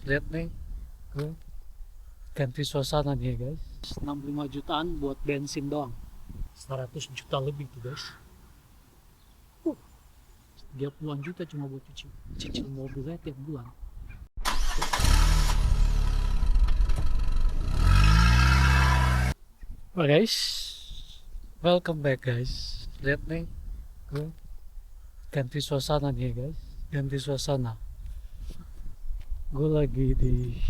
lihat nih, gue ganti suasana nih ya guys. 65 jutaan buat bensin doang, 100 juta lebih tuh guys. 30-an juta cuma buat cicil mobilnya tiap bulan. Well guys, welcome back guys. Lihat nih, gue ganti suasana nih ya guys. Ganti suasana. Gue lagi di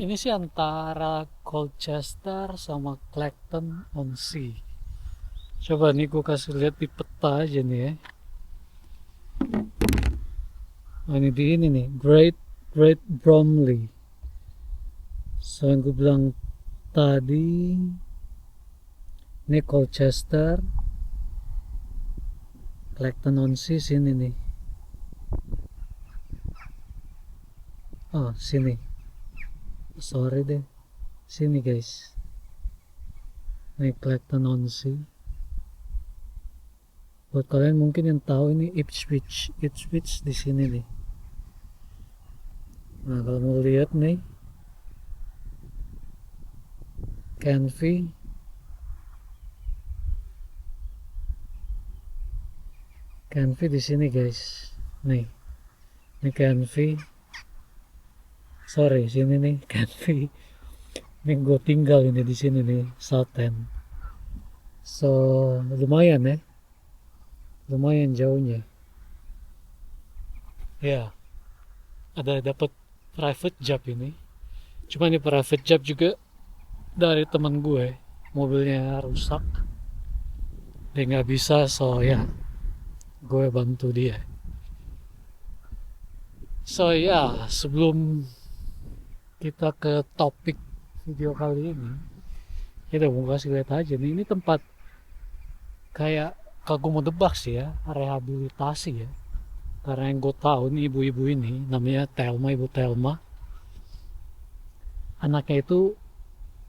ini sih antara Colchester sama Clacton-on-Sea. Coba nih gue kasih lihat di peta aja nih ya. Oh, ini di ini nih, Great Bromley. So yang gue bilang tadi, ini Colchester, Clacton-on-Sea sini nih. Oh sini, sorry deh, sini guys. Ini Clacton-on-Sea. Buat kalian mungkin yang tahu ini Ipswich di sini nih. Nah kalau mau lihat nih, Canvey, di sini guys. Nih, ini Canvey. Sorry, sini nih Canvey. Ini gue tinggal ini di sini nih, Southend. So lumayan ya, lumayan jauhnya. Ya, ada dapat private job ini. Cuma ini private job juga dari teman gue, mobilnya rusak, dia nggak bisa, so ya gue bantu dia. So ya, sebelum kita ke topik video kali ini, kita mau kasih lihat aja nih, ini tempat kayak kagum mau debak sih ya, rehabilitasi ya. Karena yang gue tahu nih ibu-ibu ini namanya Telma, Ibu Telma. Anaknya itu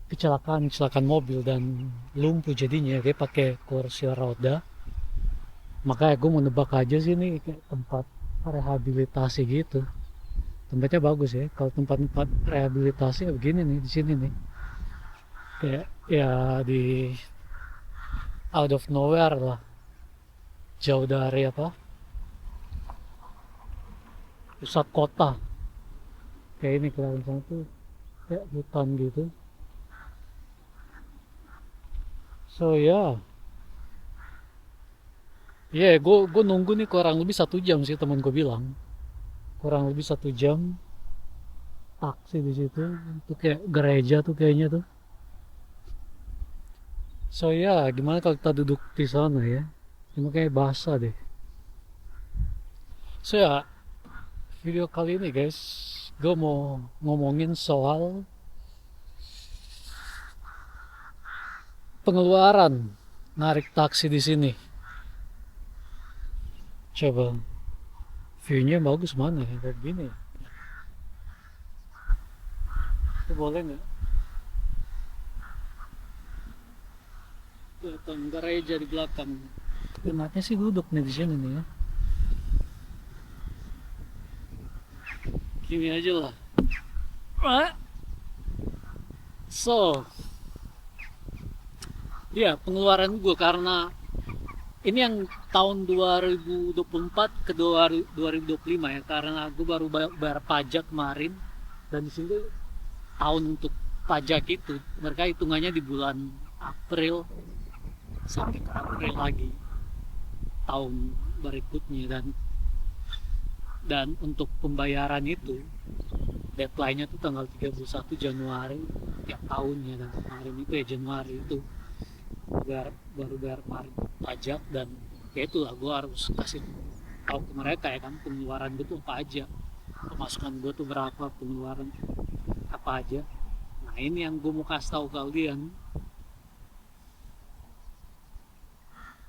kecelakaan mobil dan lumpuh jadinya, dia pakai kursi roda. Makanya gue mau nebak aja sih ini kayak tempat rehabilitasi gitu. Tempatnya bagus ya. Kalau tempat-tempat rehabilitasi ya begini nih di sini nih. Kayak ya di out of nowhere lah. Jauh dari apa? Pusat kota. Kayak ini kelihatan sana tuh kayak hutan gitu. So ya, yeah, gue nunggu nih kurang lebih 1 jam sih teman gue bilang. Kurang lebih 1 jam taksi di situ. Itu kayak gereja tuh kayaknya tuh. So ya, gimana kalau kita duduk di sana ya? Cuma kayak basah deh. So ya, video kali ini guys, gue mau ngomongin soal pengeluaran narik taksi di sini. Coba viewnya bagus mana ya kayak gini. Itu boleh nggak? Kelihatan gereja di belakang. Enaknya sih duduk nih di sini nih ya. Gini aja lah. So, ya pengeluaran gue karena ini yang tahun 2024 ke 2025 ya, karena gue baru bayar pajak kemarin, dan di sini tahun untuk pajak itu mereka hitungannya di bulan April sampai ke April lagi tahun berikutnya, dan untuk pembayaran itu deadline-nya tuh tanggal 31 Januari tiap tahunnya, dan kemarin itu ya Januari itu baru bayar kemarin pajak. Dan ya itulah gue harus kasih tahu ke mereka ya kan, pengeluaran gue tuh apa aja, pemasukan gue tuh berapa, pengeluaran apa aja. Nah ini yang gue mau kasih tahu kalian.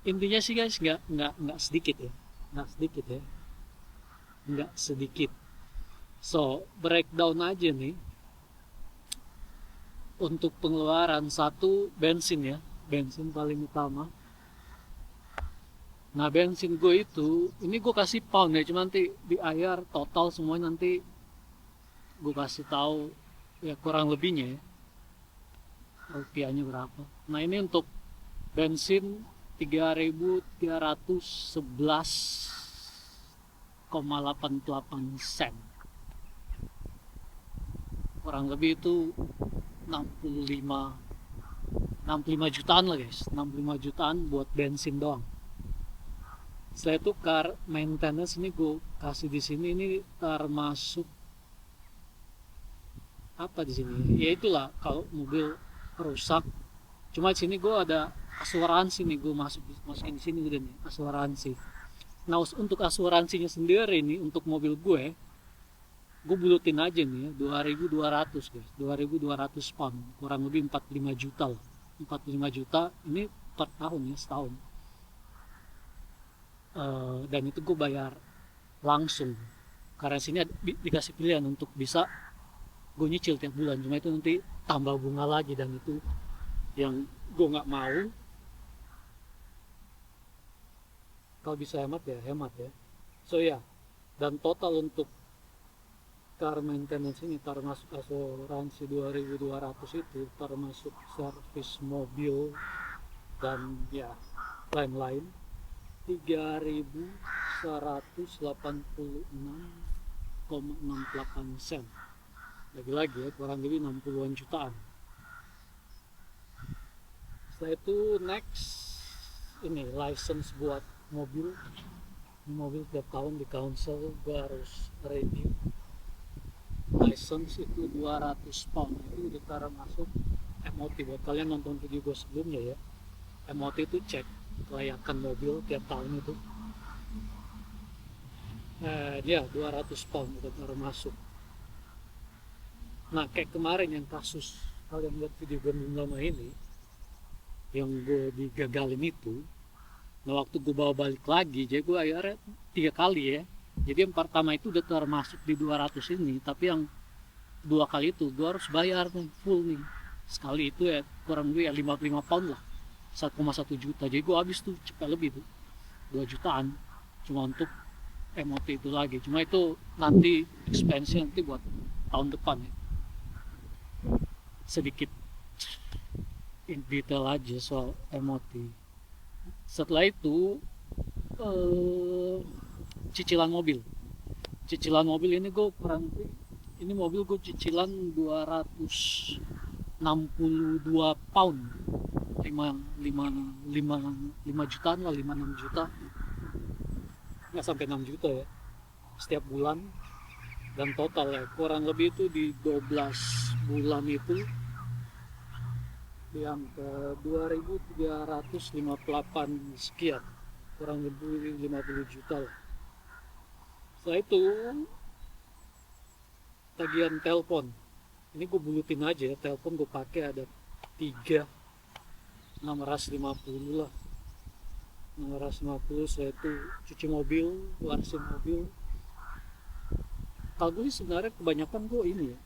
Intinya sih guys, nggak sedikit ya, nggak sedikit. So breakdown aja nih untuk pengeluaran. Satu, bensin ya, bensin paling utama. Nah bensin gue itu, ini gue kasih pound ya, cuma nanti di akhir total semuanya nanti gue kasih tahu ya kurang lebihnya ya, rupiahnya berapa. Nah ini untuk bensin 3.311,88 sen, kurang lebih itu 65 65 jutaan lah guys, 65 jutaan buat bensin doang. Setelah itu car maintenance ini gue kasih di sini, ini termasuk apa di sini ya, itulah kalau mobil rusak. Cuma di sini gue ada asuransi nih, gue masukin di sini udah nih asuransi. Nah untuk asuransinya sendiri nih untuk mobil gue bulutin aja nih ya 2.200 guys, 2.200 pound, kurang lebih 45 juta lah, 45 juta ini per tahun ya, setahun. Dan itu gue bayar langsung karena sini dikasih pilihan untuk bisa gue nyicil tiap bulan, cuma itu nanti tambah bunga lagi dan itu yang gue nggak mau. Kalau bisa hemat ya hemat ya. So ya, dan total untuk car maintenance ini termasuk asuransi 2.200 itu, termasuk servis mobil dan ya lain-lain, 3.186,68 sen. Lagi-lagi ya kurang lebih 60-an jutaan. Setelah itu next ini license buat mobil. Ini mobil tiap tahun di council gue harus renew. License itu 200 pound, itu udah cara masuk MOT. Buat kalian nonton video gue sebelumnya ya, MOT itu cek kelayakan mobil tiap tahun itu. Dia 200 pound udah cara masuk. Nah kayak kemarin yang kasus kalian lihat video gue belum lama ini yang gue digagalin itu, nah waktu gue bawa balik lagi jadi gue akhirnya 3 kali ya. Jadi yang pertama itu udah termasuk di 200 ini, tapi yang 2 kali itu gue harus bayar nih full nih. Sekali itu ya kurang lebih ya 55 pound lah, 1,1 juta. Jadi gue habis tuh cepet lebih tuh 2 jutaan cuma untuk MOT itu lagi. Cuma itu nanti expense nanti buat tahun depan ya. Sedikit in detail aja soal MOT. Setelah itu cicilan mobil. Cicilan mobil ini gue kurang, ini mobil gue cicilan 262 pound, 5 jutaan lah, 5-6 juta, nggak sampai 6 juta ya setiap bulan. Dan total ya kurang lebih itu di 12 bulan itu yang ke 2.358 sekian, kurang lebih 50 juta lah. Setelah itu tagihan telepon, ini gue bulutin aja ya, telepon gue pakai ada 3.650 lah, 650. Setelah itu cuci mobil, warsin mobil. Kalau gue sih sebenarnya kebanyakan gue ini ya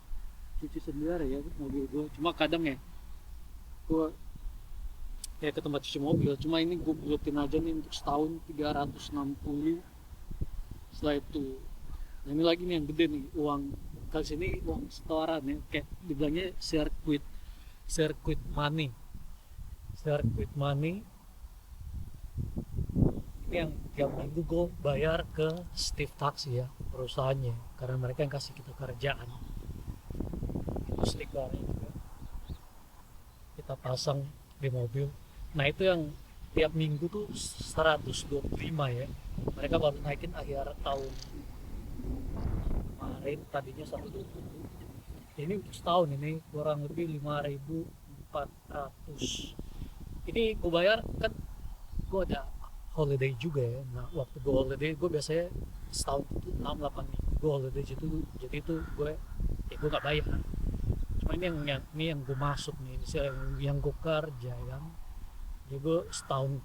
cuci sendiri ya mobil gue, cuma kadang ya gue ke tempat cuci mobil, cuma ini gue bulutin aja nih untuk setahun 360. Setelah itu nah ini lagi nih yang gede nih, uang kali sini uang setoran ya, kayak dibilangnya circuit money. Circuit money ini yang tiap minggu gue bayar ke Steve Taxi ya, perusahaannya, karena mereka yang kasih kita kerjaan. Itu stikernya juga kita pasang di mobil. Nah itu yang tiap minggu tuh 125 ya, mereka baru naikin akhir tahun kemarin, tadinya 120. Ini untuk setahun ini kurang lebih 5.400. Ini gue bayar kan gue ada holiday juga ya. Nah waktu gue holiday gue biasanya setahun itu 6-8 minggu gue holiday itu, jadi itu gue gak bayar. Cuma ini yang gue masuk nih, yang gue kerja kan, jadi gue setahun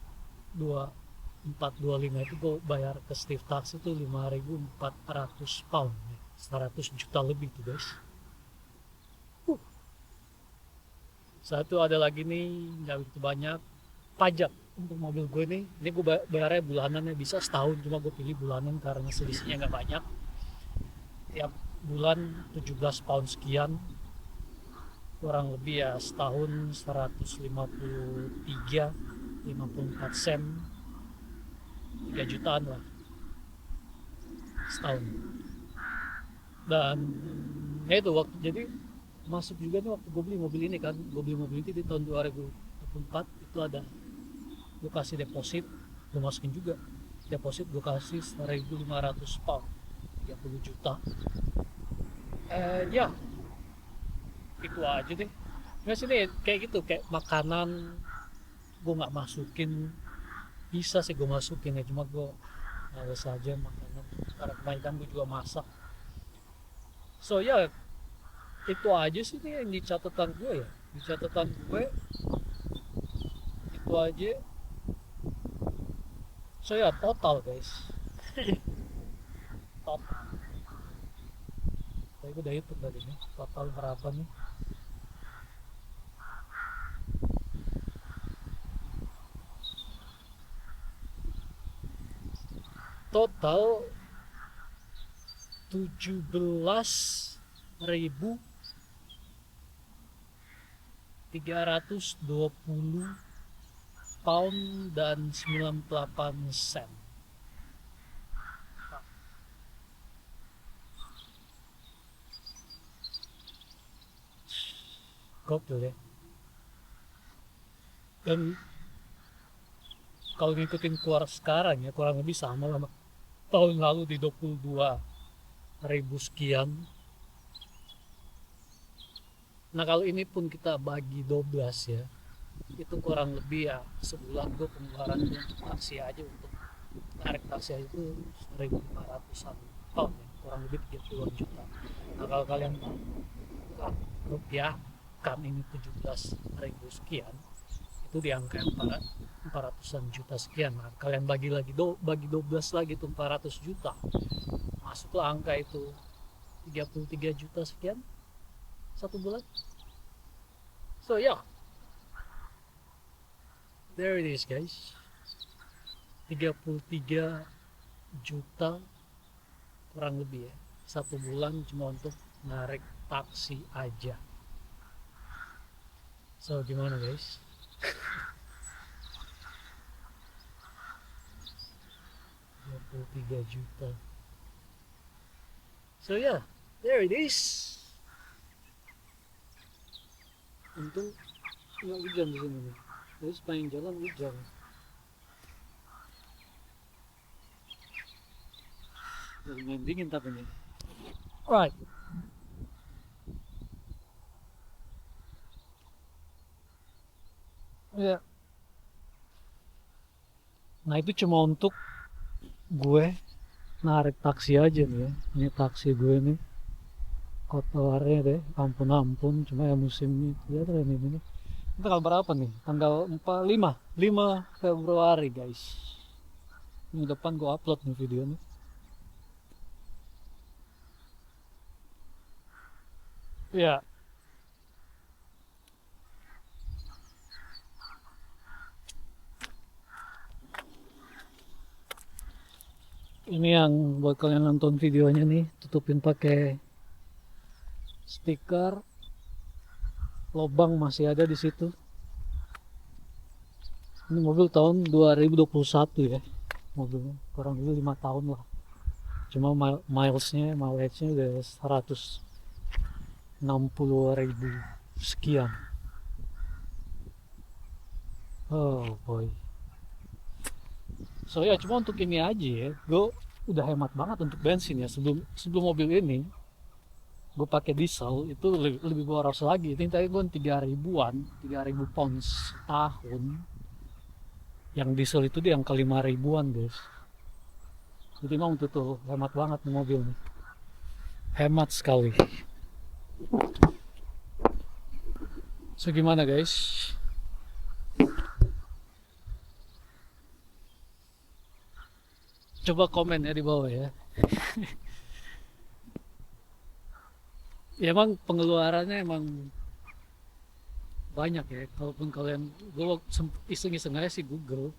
425 itu gue bayar ke Steve Taxi itu 5.400 pound, 100 juta lebih tuh guys. Satu ada lagi nih, nggak begitu banyak, pajak. untuk mobil gue nih, ini gue bayarnya bulanannya, bisa setahun, cuma gue pilih bulanan karena selisihnya nggak banyak. Tiap bulan 17 pound sekian, kurang lebih ya setahun 153 54 sen, 3 jutaan lah setahun. Dan ya itu waktu, jadi masuk juga nih waktu gue beli mobil ini kan, gue beli mobil ini di tahun 2024. Itu ada, gue kasih deposit, gue masukin juga deposit, gue kasih 1.500 pound, 30 juta. Ya itu aja deh. Nggak sih deh, kayak gitu, kayak makanan gue nggak masukin. Bisa sih gue masukin ya, cuma gue males aja makanan karena kebanyakan gue juga masak. So ya itu aja sih nih yang di catatan gue ya, di catatan gue itu aja. So ya total guys, total tadi gue udah hitung tadi nih total berapa nih. Total 17.320 pound dan 98 sen. Gokil ya. Dan kalau ngikutin keluar sekarang ya kurang lebih sama lah tahun lalu di 22.000 sekian. Nah kalau ini pun kita bagi 12 ya, itu kurang lebih ya sebulan gue pengeluaran gue untuk taksi aja, untuk narik taksi aja itu 1.500-an pound ya, kurang lebih 30 juta. Nah kalau kalian rupiah kan ini 17.000 sekian, itu di angka 400-an juta sekian. Nah kalian bagi lagi bagi 12 lagi itu 400 juta, masuklah angka itu 33 juta sekian satu bulan. So yeah, there it is guys, 33 juta kurang lebih ya satu bulan cuma untuk narik taksi aja. So gimana guys? 23 juta. So yeah, there it is. Untung nggak hujan di sini nih. Jadi sepanjang jalan hujan. Lumayan dingin tapi nih. Right. Ya. Yeah. Nah itu cuma untuk gue narik taksi aja nih ya. Ini taksi gue nih. Kotornya deh, ampun, cuma ya musim ini ya ini nih. Tanggal berapa nih? Tanggal 5 Februari guys. Minggu depan gue upload nih video nih. Ya. Ini yang buat kalian nonton videonya nih, tutupin pakai stiker. Lobang masih ada di situ. Ini mobil tahun 2021 ya. Mobilnya kurang lebih 5 tahun lah. Cuma milesnya, mileage-nya udah 160.000 sekian. Oh boy. So ya cuma untuk ini aja ya, gue udah hemat banget untuk bensin ya. Sebelum mobil ini gue pakai diesel itu lebih boros lagi. Ini tadi gue 3.000 pound setahun. Yang diesel itu di angka 5.000-an guys. Jadi emang tuh hemat banget nih mobil nih. Hemat sekali. So gimana guys? Coba komen ya di bawah ya. Ya emang pengeluarannya emang banyak ya. Kalaupun kalian, gue iseng-iseng aja sih Google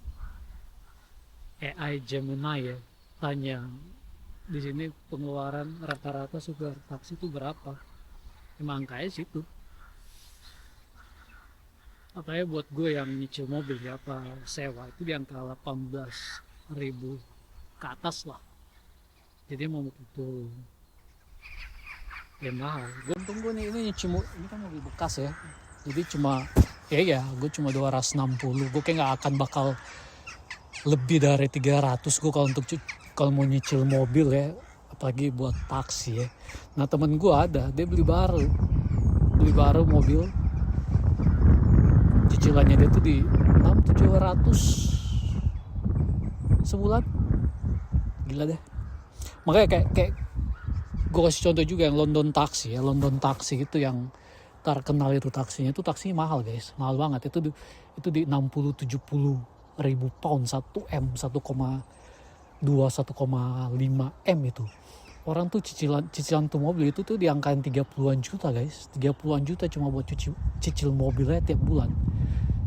AI Gemini ya, tanya di sini pengeluaran rata-rata supir taksi itu berapa, emang angkanya situ. Makanya buat gue yang nyicil mobil ya apa sewa itu di angka 18.000 ke atas lah. Jadi mau betul ya mahal. Gue untung gue nih ini kan mobil bekas ya. Jadi cuma ya gue cuma 260. Gue kayak nggak akan bakal lebih dari 300 gue kalau mau nyicil mobil ya, apalagi buat taksi ya. Nah temen gue ada, dia beli baru mobil, cicilannya dia tuh di 600-700 sebulan, gila deh. Makanya kayak gue kasih contoh juga yang London taksi itu yang terkenal, itu taksinya mahal guys, mahal banget. Itu di 60-70 ribu pound, 1 M, 1,2 1,5 M itu. Orang tuh cicilan tuh mobil itu tuh diangkain 30-an juta guys, 30-an juta cuma buat cicil mobilnya tiap bulan.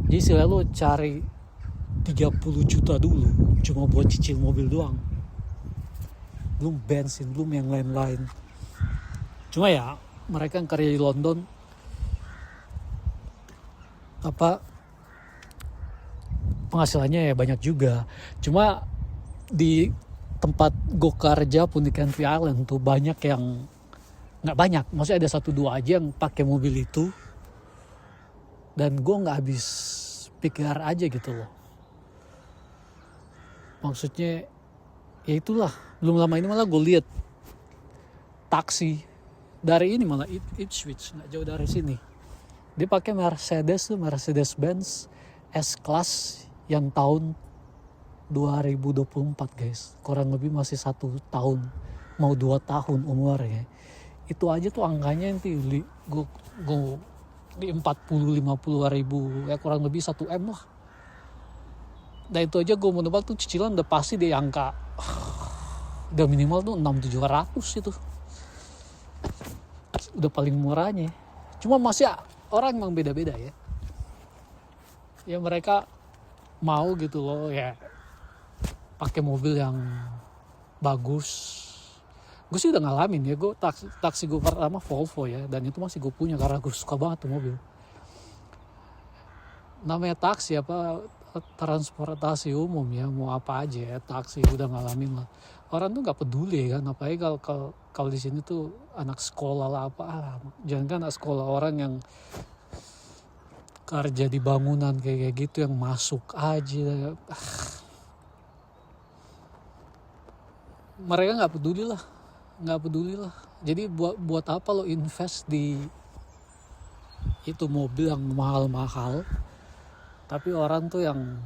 Jadi selalu cari 30 juta dulu cuma buat cicil mobil doang, belum bensin, belum yang lain-lain. Cuma ya mereka yang kerja di London penghasilannya ya banyak juga. Cuma di tempat gue kerja pun di Country Island tuh banyak yang nggak banyak, maksudnya ada 1-2 aja yang pakai mobil itu, dan gue nggak habis pikir aja gitu loh. Maksudnya ya itulah, belum lama ini malah gue lihat taksi dari ini malah Ipswich, nggak jauh dari sini, dia pakai Mercedes-Benz S-Class yang tahun 2024 guys, kurang lebih masih 1 tahun mau 2 tahun umurnya. Itu aja tuh angkanya nanti gue di 40-50 ribu ya, kurang lebih 1 M lah. Dan itu aja gue mau nebak tuh cicilan udah pasti di angka udah minimal tuh 600-700 itu udah paling murahnya. Cuma masih orang emang beda-beda ya, ya mereka mau gitu loh ya pakai mobil yang bagus. Gue sih udah ngalamin ya, gue taksi gue pertama Volvo ya, dan itu masih gue punya karena gue suka banget tuh mobil. Namanya taksi transportasi umum ya, mau apa aja ya, taksi udah ngalamin lah. Orang tuh nggak peduli kan, apalagi kalau di sini tuh anak sekolah lah jangan kan anak sekolah, orang yang kerja di bangunan kayak gitu yang masuk aja. Mereka nggak peduli lah. Jadi buat apa lo invest di itu mobil yang mahal-mahal, tapi orang tuh yang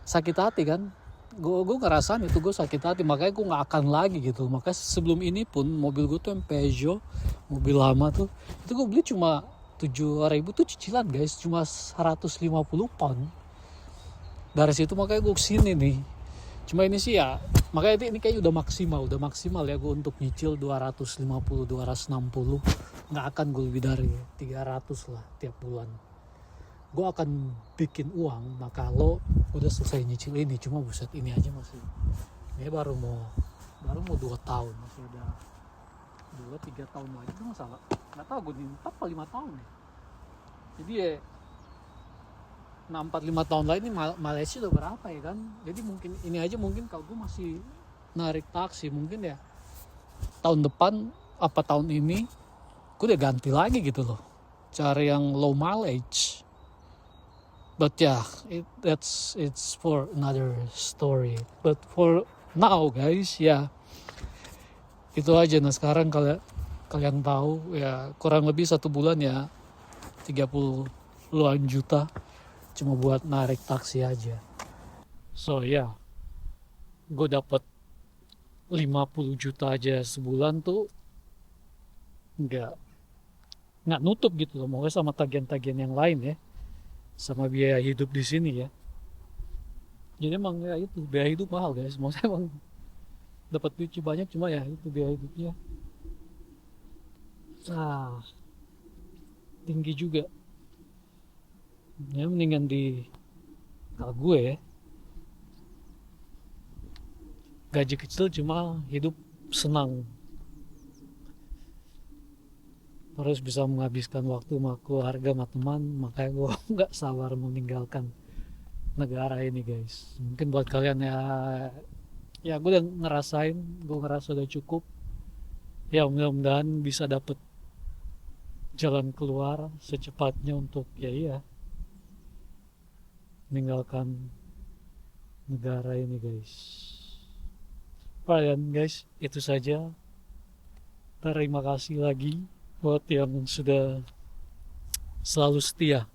sakit hati kan. Gue ngerasain itu, gue sakit hati, makanya gue nggak akan lagi gitu. Makanya sebelum ini pun mobil gue tuh yang Peugeot, mobil lama tuh, itu gue beli cuma 7.000 tuh cicilan guys, cuma 150 pound. Dari situ makanya gue kesini nih. Cuma ini sih ya, makanya ini kayaknya udah maksimal ya gue untuk nyicil 250-260. Nggak akan gue lebih dari 300 lah tiap bulan. Gue akan bikin uang. Nah kalau udah selesai nyicil ini, cuma buset ini aja masih, ini baru mau 2 tahun, masih ada 2-3 tahun lagi tuh masalah. Nggak tahu gue nih 4-5 tahun nih. Jadi ya 4-5 tahun lain ini Malaysia udah berapa ya kan. Jadi mungkin ini aja, mungkin kalau gue masih narik taksi mungkin ya tahun depan tahun ini gue udah ganti lagi gitu loh, cari yang low mileage. But yeah, it's for another story. But for now guys ya itu aja. Nah sekarang kalian tahu ya, kurang lebih 1 bulan ya 30-an juta cuma buat narik taksi aja. So ya, gue dapat 50 juta aja sebulan tuh nggak nutup gitu loh, maunya sama tagihan-tagihan yang lain ya, sama biaya hidup di sini ya. Jadi emang ya itu biaya hidup mahal guys. Maksudnya emang dapat duit banyak, cuma ya itu biaya hidupnya tinggi juga. Ya mendingan di kalau gue ya, gaji kecil cuma hidup senang, terus bisa menghabiskan waktu sama keluarga sama teman, makanya gue nggak sabar meninggalkan negara ini guys. Mungkin buat kalian ya, ya gue udah ngerasain, gue ngerasa udah cukup. Ya mudah-mudahan bisa dapet jalan keluar secepatnya untuk ya iya meninggalkan negara ini guys. Alright guys, itu saja. Terima kasih lagi buat yang sudah selalu setia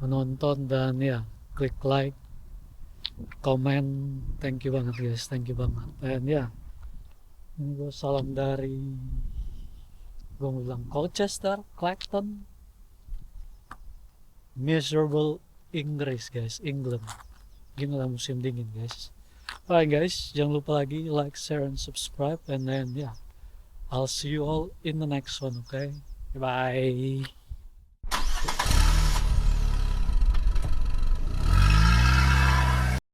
menonton dan ya klik like, komen. Thank you banget guys, thank you banget. Dan ya, ini gue salam dari, gue mau bilang Colchester, Clacton, miserable Inggris guys, England. Gini lah musim dingin guys. Alright guys, jangan lupa lagi like, share, and subscribe. And then yeah, I'll see you all in the next one, okay? Bye.